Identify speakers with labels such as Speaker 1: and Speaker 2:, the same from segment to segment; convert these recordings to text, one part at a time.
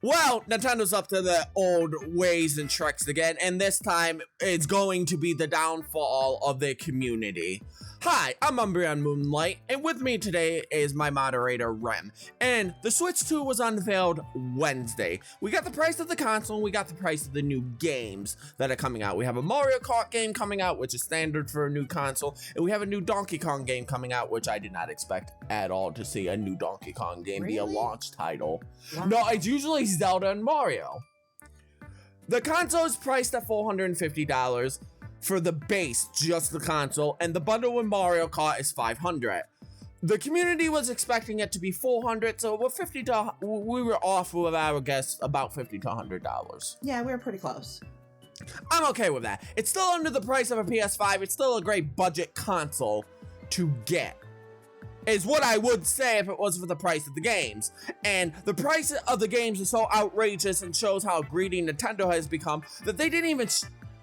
Speaker 1: Well, Nintendo's up to their old ways and tricks again, and this time it's going to be the downfall of their community. Hi, I'm UmbreonMoonlight, and with me today is my moderator, Rem. And the Switch 2 was unveiled Wednesday. We got the price of the console, and we got the price of the new games that are coming out. We have a Mario Kart game coming out, which is standard for a new console, and we have a new Donkey Kong game coming out, which I did not expect at all to see a new Donkey Kong game be a launch title. Wow. No, it's usually Zelda and Mario. The console is priced at $450 for the base, just the console, and the bundle with Mario Kart is $500. The community was expecting it to be $400, so we were off with our guess about $50 to $100.
Speaker 2: Yeah, we were pretty close.
Speaker 1: I'm okay with that. It's still under the price of a PS5. It's still a great budget console to get, is what I would say if it was for the price of the games. And the price of the games is so outrageous and shows how greedy Nintendo has become that they didn't even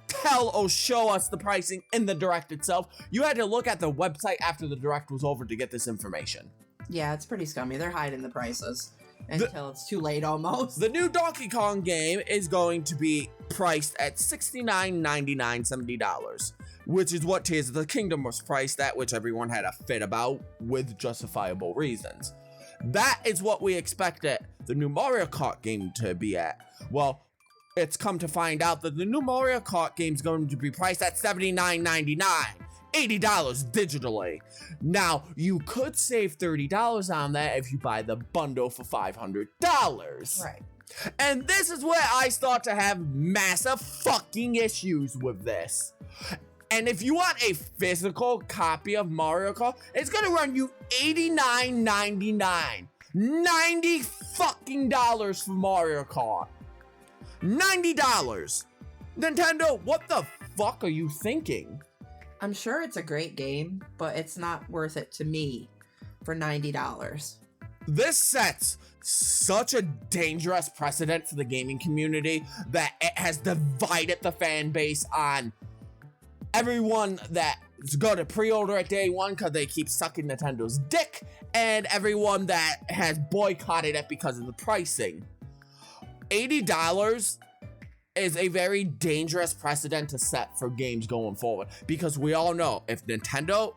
Speaker 1: tell or show us the pricing in the Direct itself. You had to look at the website after the Direct was over to get this information.
Speaker 2: Yeah, it's pretty scummy. They're hiding the prices until it's too late almost.
Speaker 1: The new Donkey Kong game is going to be priced at $69.99, $70, which is what Tears of the Kingdom was priced at, which everyone had a fit about with justifiable reasons. That is what we expected the new Mario Kart game to be at. Well, it's come to find out that the new Mario Kart game is going to be priced at $79.99, $80 digitally. Now, you could save $30 on that if you buy the bundle for $500.
Speaker 2: Right.
Speaker 1: And this is where I start to have massive fucking issues with this. And if you want a physical copy of Mario Kart, it's gonna run you $89.99. $90 fucking dollars for Mario Kart. $90. Nintendo, what the fuck are you thinking?
Speaker 2: I'm sure it's a great game, but it's not worth it to me for $90.
Speaker 1: This sets such a dangerous precedent for the gaming community that it has divided the fan base on everyone that's going to pre-order at day one because they keep sucking Nintendo's dick, and everyone that has boycotted it because of the pricing. $80 is a very dangerous precedent to set for games going forward, because we all know if Nintendo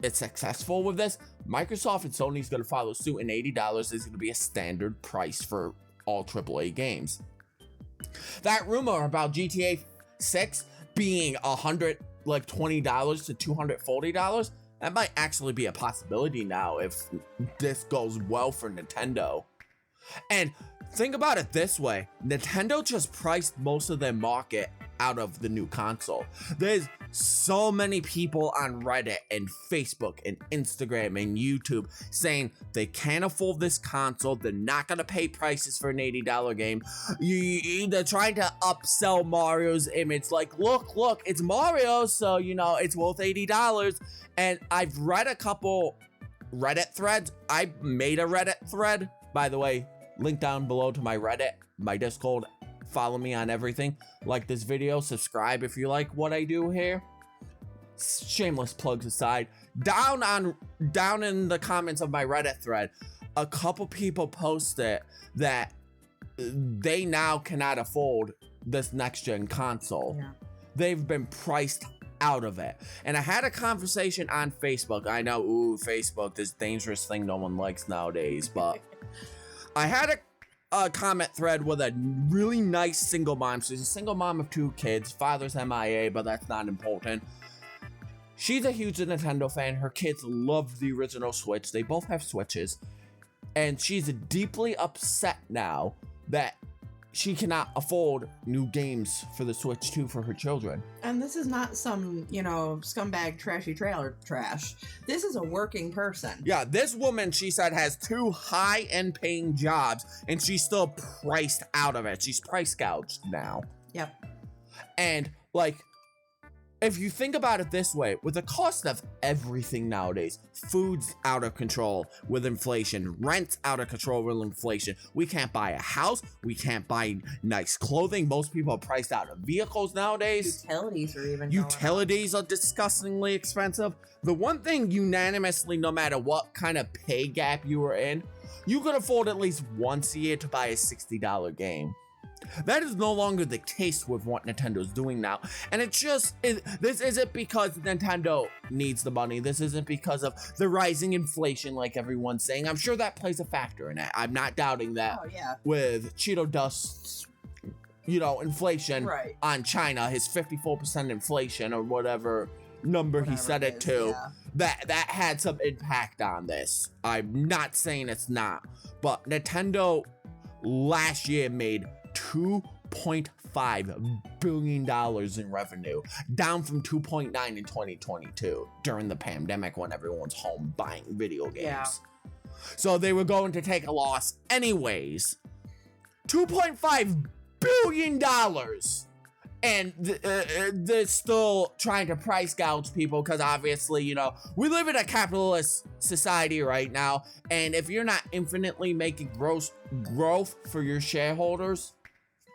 Speaker 1: is successful with this, Microsoft and Sony's going to follow suit, and $80 is going to be a standard price for all AAA games. That rumor about GTA 6 being $20 to $240, that might actually be a possibility now if this goes well for Nintendo. And think about it this way, Nintendo just priced most of their market out of the new console. There's so many people on Reddit and Facebook and Instagram and YouTube saying they can't afford this console, they're not gonna pay prices for an $80 game. They're trying to upsell Mario's image, like, look, it's Mario, so, it's worth $80. And I've read a couple Reddit threads. I made a Reddit thread, by the way, link down below to my Reddit, my Discord. Follow me on everything. Like this video, subscribe if you like what I do here. Shameless plugs aside. Down in the comments of my Reddit thread, a couple people posted that they now cannot afford this next gen console. Yeah. They've been priced out of it. And I had a conversation on Facebook. I know, Facebook, this dangerous thing no one likes nowadays, but I had a comment thread with a really nice single mom. She's a single mom of 2 kids. Father's MIA, but that's not important. She's a huge Nintendo fan. Her kids love the original Switch. They both have Switches. And she's deeply upset now that she cannot afford new games for the Switch 2 for her children.
Speaker 2: And this is not some, scumbag trashy trailer trash. This is a working person.
Speaker 1: Yeah, this woman, she said, has 2 high-end paying jobs, and she's still priced out of it. She's price gouged now.
Speaker 2: Yep.
Speaker 1: And, if you think about it this way, with the cost of everything nowadays, food's out of control with inflation, rent's out of control with inflation, we can't buy a house, we can't buy nice clothing, most people are priced out of vehicles nowadays. Utilities are disgustingly expensive. The one thing unanimously, no matter what kind of pay gap you were in, you could afford at least once a year to buy a $60 game. That is no longer the case with what Nintendo's doing now. And this isn't because Nintendo needs the money. This isn't because of the rising inflation like everyone's saying. I'm sure that plays a factor in it. I'm not doubting that.
Speaker 2: Oh, yeah.
Speaker 1: With Cheeto Dust's, inflation on China, his 54% inflation or whatever number he set it to, that had some impact on this. I'm not saying it's not. But Nintendo last year made $2.5 billion in revenue, down from 2.9 in 2022 during the pandemic when everyone's home buying video games. Yeah. So they were going to take a loss anyways. $2.5 billion. And they're still trying to price gouge people because obviously, we live in a capitalist society right now. And if you're not infinitely making growth for your shareholders,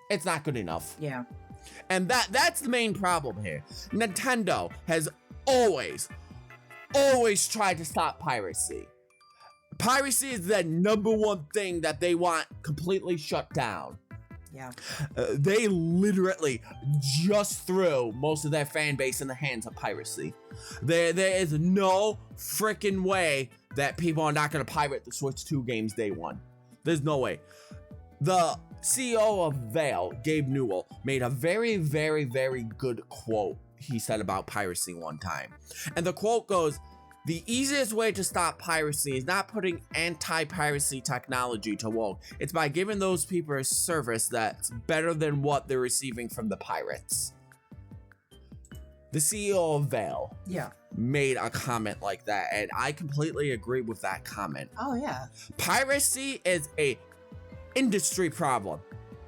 Speaker 1: it's not good enough.
Speaker 2: Yeah.
Speaker 1: And that's the main problem here. Nintendo has always tried to stop piracy. Piracy is the number one thing that they want completely shut down.
Speaker 2: Yeah.
Speaker 1: They literally just threw most of their fan base in the hands of piracy. There is no freaking way that people are not going to pirate the Switch 2 games day one. There's no way. The CEO of Valve, Gabe Newell, made a very, very, very good quote he said about piracy one time. And the quote goes, "The easiest way to stop piracy is not putting anti-piracy technology to work. It's by giving those people a service that's better than what they're receiving from the pirates." The CEO of Valve made a comment like that, and I completely agree with that comment.
Speaker 2: Oh, yeah.
Speaker 1: Piracy is a industry problem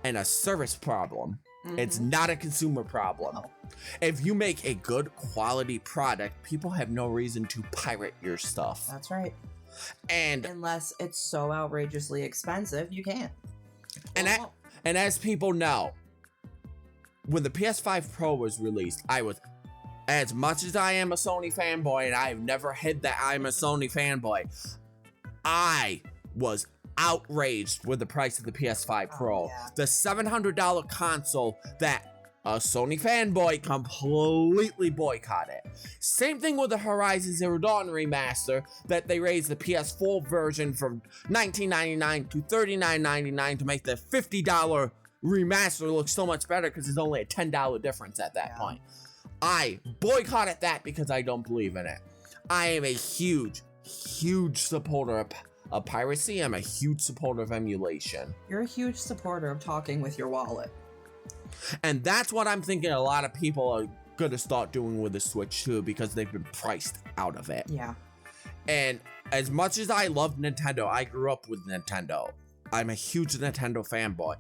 Speaker 1: and a service problem. Mm-hmm. It's not a consumer problem. Oh. If you make a good quality product, people have no reason to pirate your stuff.
Speaker 2: That's right.
Speaker 1: And
Speaker 2: unless it's so outrageously expensive, you can't.
Speaker 1: And as people know, when the PS5 Pro was released, as much as I am a Sony fanboy, and I've never hid that I'm a Sony fanboy, I was outraged with the price of the PS5 Pro.
Speaker 2: Yeah.
Speaker 1: The $700 console that a Sony fanboy completely boycotted. Same thing with the Horizon Zero Dawn remaster, that they raised the PS4 version from $19.99 to $39.99 to make the $50 remaster look so much better because there's only a $10 difference at that point. I boycotted that because I don't believe in it. I am a huge supporter of piracy. I'm a huge supporter of emulation.
Speaker 2: You're a huge supporter of talking with your wallet.
Speaker 1: And that's what I'm thinking a lot of people are gonna start doing with the Switch too, because they've been priced out of it.
Speaker 2: Yeah. And
Speaker 1: as much as I love Nintendo, I grew up with Nintendo. I'm a huge Nintendo fanboy.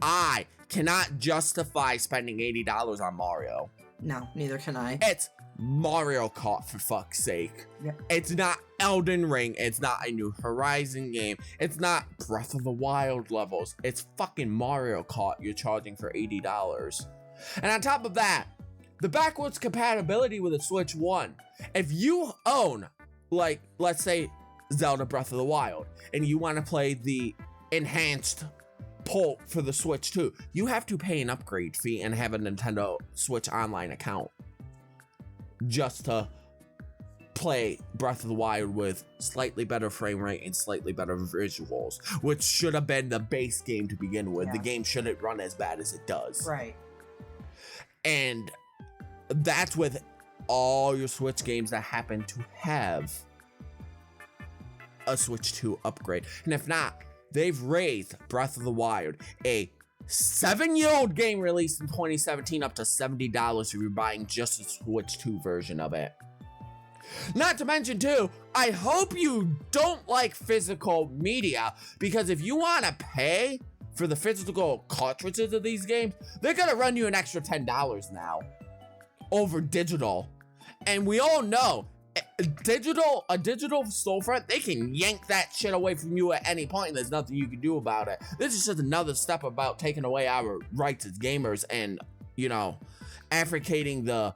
Speaker 1: I cannot justify spending $80 on Mario.
Speaker 2: No, neither can I.
Speaker 1: It's Mario Kart, for fuck's sake.
Speaker 2: Yep.
Speaker 1: It's not Elden Ring. It's not a new Horizon game. It's not Breath of the Wild levels. It's fucking Mario Kart you're charging for $80. And on top of that, the backwards compatibility with the Switch 1. If you own, like, let's say Zelda Breath of the Wild, and you want to play the enhanced port for the Switch 2, you have to pay an upgrade fee and have a Nintendo Switch Online account just to play Breath of the Wild with slightly better frame rate and slightly better visuals, which should have been the base game to begin with. Yeah. The game shouldn't run as bad as it does.
Speaker 2: Right.
Speaker 1: And that's with all your Switch games that happen to have a Switch 2 upgrade. And if not, they've raised Breath of the Wild, a 7-year-old game released in 2017, up to $70 if you're buying just the Switch 2 version of it. Not to mention, too, I hope you don't like physical media, because if you want to pay for the physical cartridges of these games, they're going to run you an extra $10 now over digital. And we all know, a digital storefront, they can yank that shit away from you at any point, and there's nothing you can do about it. This is just another step about taking away our rights as gamers and, advocating the,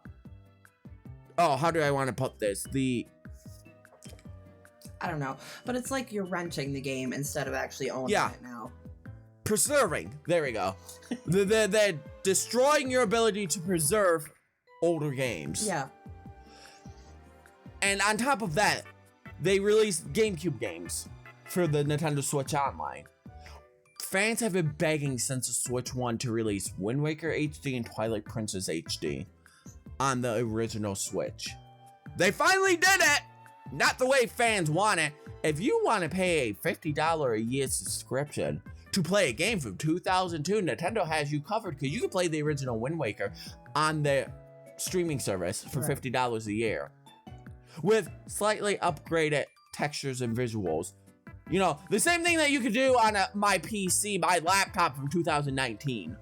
Speaker 1: how do I want to put this?
Speaker 2: I don't know. But it's like you're renting the game instead of actually owning it now.
Speaker 1: Preserving. There we go. They're destroying your ability to preserve older games.
Speaker 2: Yeah.
Speaker 1: And on top of that, they released GameCube games for the Nintendo Switch Online. Fans have been begging since the Switch 1 to release Wind Waker HD and Twilight Princess HD on the original Switch. They finally did it! Not the way fans want it. If you want to pay a $50 a year subscription to play a game from 2002, Nintendo has you covered because you can play the original Wind Waker on their streaming service for $50 a year. With slightly upgraded textures and visuals. You know, the same thing that you could do on my PC, my laptop from 2019.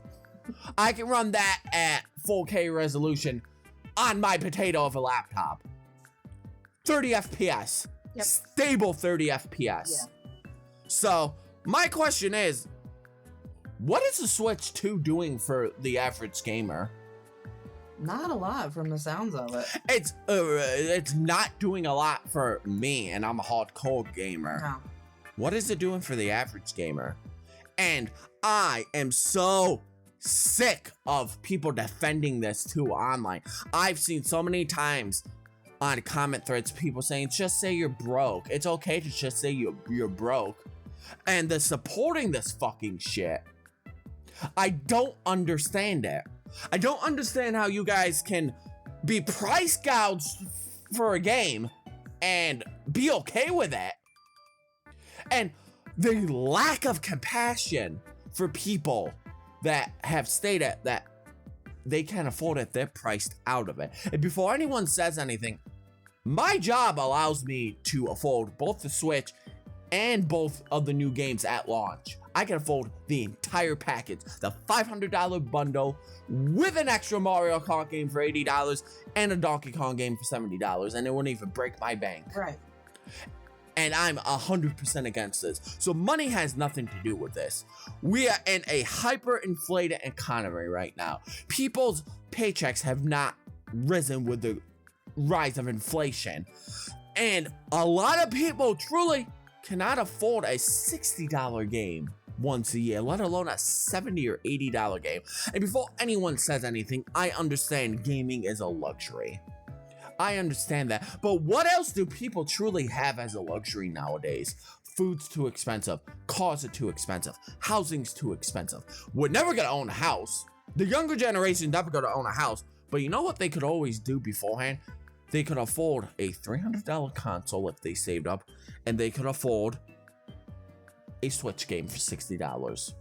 Speaker 1: I can run that at 4K resolution on my potato of a laptop. 30 FPS.
Speaker 2: Yep.
Speaker 1: Stable 30 FPS.
Speaker 2: Yeah.
Speaker 1: So, my question is, what is the Switch 2 doing for the average gamer?
Speaker 2: Not a lot from the sounds of it.
Speaker 1: It's not doing a lot for me, and I'm a hardcore gamer.
Speaker 2: No.
Speaker 1: What is it doing for the average gamer? And I am so sick of people defending this too online. I've seen so many times on comment threads people saying, just say you're broke. It's okay to just say you're broke. And they're supporting this fucking shit. I don't understand it. I don't understand how you guys can be price gouged for a game and be okay with it. And the lack of compassion for people that have stated that they can't afford it, they're priced out of it. And before anyone says anything, my job allows me to afford both the Switch and both of the new games at launch. I can afford the entire package, the $500 bundle with an extra Mario Kart game for $80 and a Donkey Kong game for $70, and it wouldn't even break my bank.
Speaker 2: Right.
Speaker 1: And I'm 100% against this. So money has nothing to do with this. We are in a hyper-inflated economy right now. People's paychecks have not risen with the rise of inflation. And a lot of people truly cannot afford a $60 game once a year, let alone a $70 or $80 game. And before anyone says anything, I understand gaming is a luxury. I understand that. But what else do people truly have as a luxury nowadays? Food's too expensive. Cars are too expensive. Housing's too expensive. We're never gonna own a house. The younger generation never gonna own a house. But you know what they could always do beforehand? They could afford a $300 console if they saved up, and they could afford a Switch game for $60.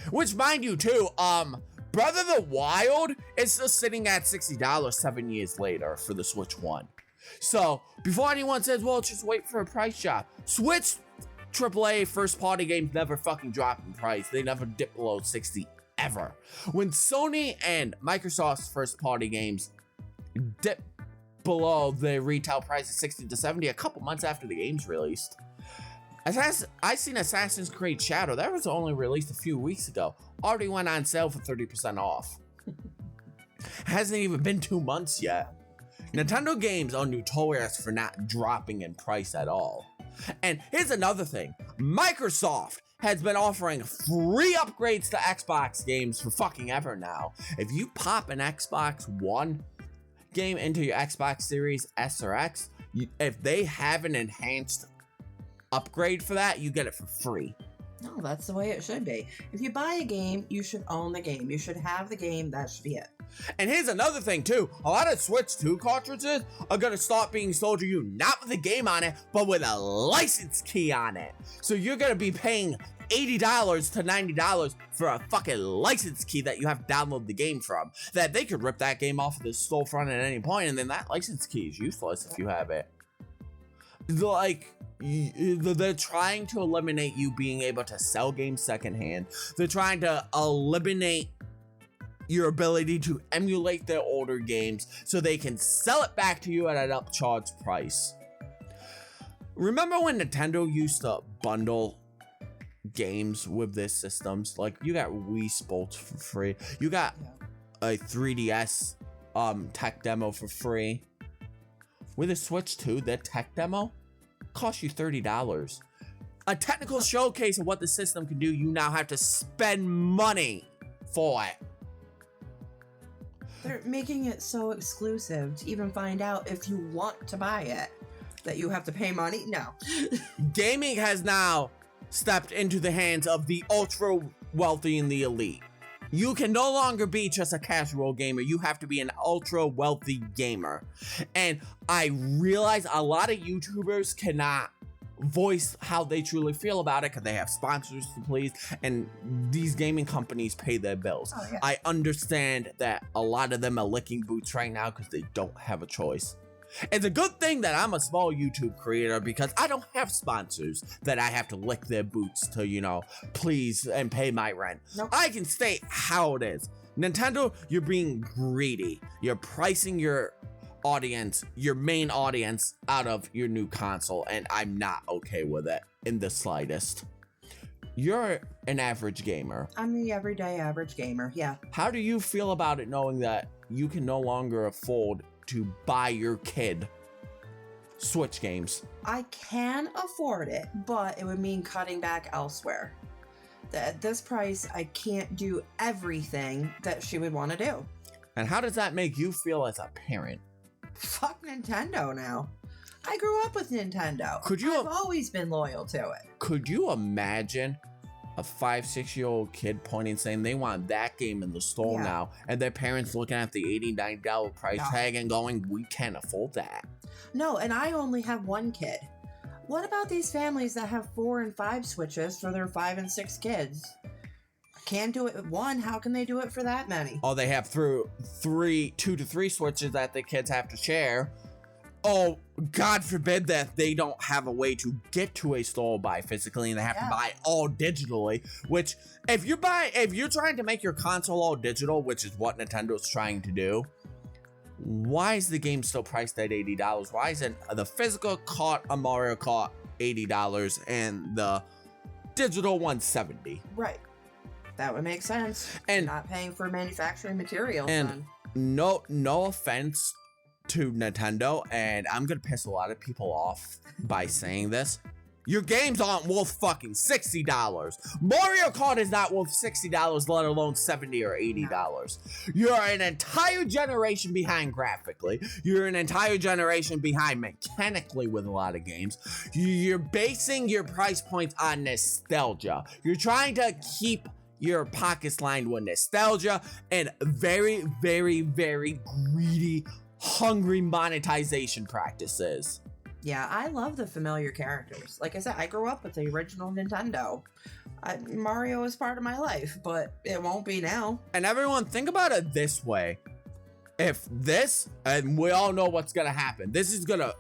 Speaker 1: Which, mind you, too, Breath of the Wild is still sitting at $60 7 years later for the Switch 1. So, before anyone says, well, just wait for a price drop. Switch AAA first-party games never fucking drop in price. They never dip below 60 ever. When Sony and Microsoft's first-party games dip below the retail price of 60 to 70 a couple months after the game's released. I seen Assassin's Creed Shadow, that was only released a few weeks ago, already went on sale for 30% off. Hasn't even been 2 months yet. Nintendo games are notorious for not dropping in price at all. And here's another thing, Microsoft has been offering free upgrades to Xbox games for fucking ever now. If you pop an Xbox One game into your Xbox Series S or X, if they have an enhanced upgrade for that, you get it for free.
Speaker 2: No, that's the way it should be. If you buy a game, you should own the game. You should have the game. That should be it.
Speaker 1: And here's another thing too. A lot of Switch 2 cartridges are gonna start being sold to you not with a game on it, but with a license key on it. So you're gonna be paying $80 to $90 for a fucking license key that you have to download the game from. That they could rip that game off of the storefront at any point, and then that license key is useless if you have it. Like, they're trying to eliminate you being able to sell games secondhand. They're trying to eliminate your ability to emulate their older games so they can sell it back to you at an upcharged price. Remember when Nintendo used to bundle games with their systems? Like, you got Wii Sports for free. You got a 3DS tech demo for free. With a Switch 2, their tech demo cost you $30. A technical showcase of what the system can do, you now have to spend money for it.
Speaker 2: They're making it so exclusive to even find out if you want to buy it, that you have to pay money? No.
Speaker 1: Gaming has now stepped into the hands of the ultra wealthy and the elite. You can no longer be just a casual gamer. You have to be an ultra wealthy gamer. And I realize a lot of YouTubers cannot voice how they truly feel about it because they have sponsors to please, and these gaming companies pay their bills.
Speaker 2: Oh, yeah.
Speaker 1: I understand that a lot of them are licking boots right now because they don't have a choice. It's a good thing that I'm a small YouTube creator because I don't have sponsors that I have to lick their boots to, you know, please and pay my rent.
Speaker 2: Nope.
Speaker 1: I can state how it is. Nintendo, you're being greedy. You're pricing your audience, your main audience, out of your new console, and I'm not okay with it in the slightest. You're an average gamer.
Speaker 2: I'm the everyday average gamer, yeah.
Speaker 1: How do you feel about it knowing that you can no longer afford to buy your kid Switch games?
Speaker 2: I can afford it, but it would mean cutting back elsewhere. At this price, I can't do everything that she would want to do.
Speaker 1: And how does that make you feel as a parent?
Speaker 2: Fuck Nintendo now. I grew up with Nintendo. I've always been loyal to it.
Speaker 1: Could you imagine a 5-6-year-old kid pointing saying they want that game in the store now, and their parents looking at the $89 price tag and going, we can't afford that?
Speaker 2: No, and I only have one kid. What about these families that have 4 and 5 Switches for their 5 and 6 kids? Can't do it with one. How can they do it for that many?
Speaker 1: Oh, they have 2 to 3 Switches that the kids have to share. Oh, God forbid that they don't have a way to get to a store buy physically and they have to buy all digitally, which if you're trying to make your console all digital, which is what Nintendo's trying to do, why is the game still priced at $80? Why isn't the physical Mario Kart $80 and the digital one $70?
Speaker 2: Right. That would make sense. And not paying for manufacturing materials.
Speaker 1: And no offense to Nintendo, and I'm gonna piss a lot of people off by saying this. Your games aren't worth fucking $60. Mario Kart is not worth $60, let alone $70 or $80. You're an entire generation behind graphically. You're an entire generation behind mechanically with a lot of games. You're basing your price points on nostalgia. You're trying to keep your pockets lined with nostalgia and very, very, very greedy, hungry monetization practices.
Speaker 2: Yeah, I love the familiar characters. Like I said, I grew up with the original Nintendo. Mario is part of my life, but it won't be now.
Speaker 1: And everyone, think about it this way. If this, and we all know what's gonna happen, this is gonna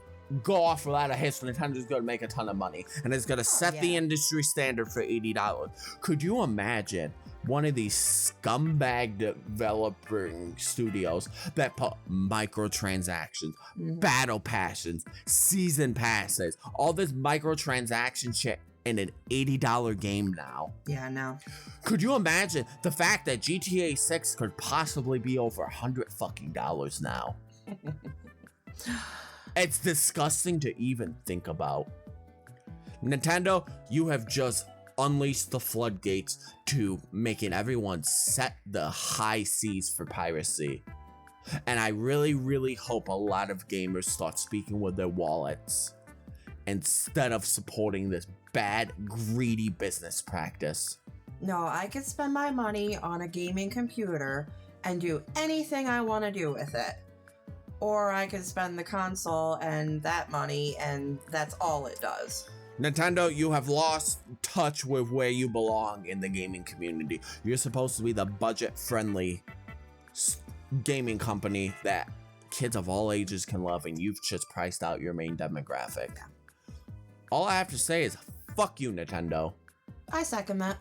Speaker 1: go off without a hitch. Nintendo's gonna make a ton of money, and it's gonna set the industry standard for $80. Could you imagine one of these scumbag developing studios that put microtransactions, battle passions, season passes, all this microtransaction shit in an $80 game now?
Speaker 2: Yeah, no.
Speaker 1: Could you imagine the fact that GTA 6 could possibly be over $100 fucking now? It's disgusting to even think about. Nintendo, you have just unleashed the floodgates to making everyone set the high seas for piracy. And I really, really hope a lot of gamers start speaking with their wallets instead of supporting this bad, greedy business practice.
Speaker 2: No, I could spend my money on a gaming computer and do anything I want to do with it. Or I could spend the console and that money, and that's all it does.
Speaker 1: Nintendo, you have lost touch with where you belong in the gaming community. You're supposed to be the budget-friendly gaming company that kids of all ages can love, and you've just priced out your main demographic. All I have to say is, fuck you, Nintendo.
Speaker 2: I second that.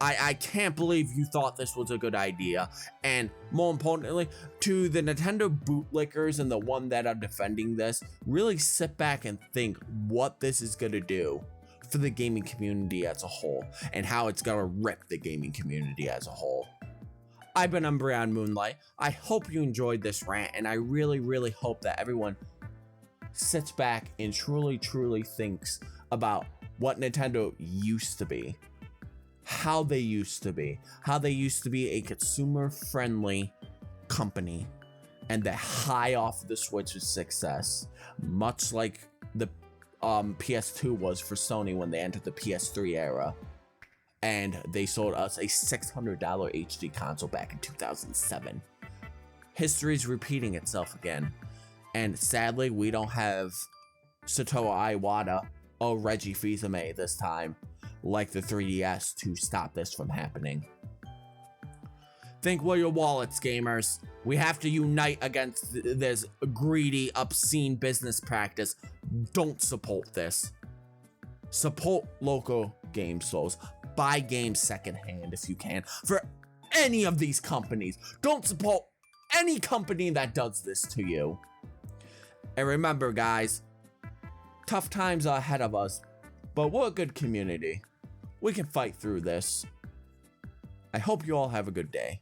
Speaker 1: I can't believe you thought this was a good idea. And more importantly, to the Nintendo bootlickers and the one that are defending this, really sit back and think what this is going to do for the gaming community as a whole and how it's going to rip the gaming community as a whole. I've been UmbreonMoonlight. I hope you enjoyed this rant, and I really, really hope that everyone sits back and truly thinks about what Nintendo used to be, how they used to be a consumer-friendly company, and they're high off the Switch's success, much like the PS2 was for Sony when they entered the PS3 era, and they sold us a $600 HD console back in 2007. History's repeating itself again, and sadly, we don't have Satoru Iwata or Reggie Fils-Aimé this time, like the 3DS, to stop this from happening. Think with your wallets, gamers. We have to unite against this greedy, obscene business practice. Don't support this. Support local game stores. Buy games secondhand if you can. For any of these companies. Don't support any company that does this to you. And remember, guys, tough times are ahead of us, but we're a good community. We can fight through this. I hope you all have a good day.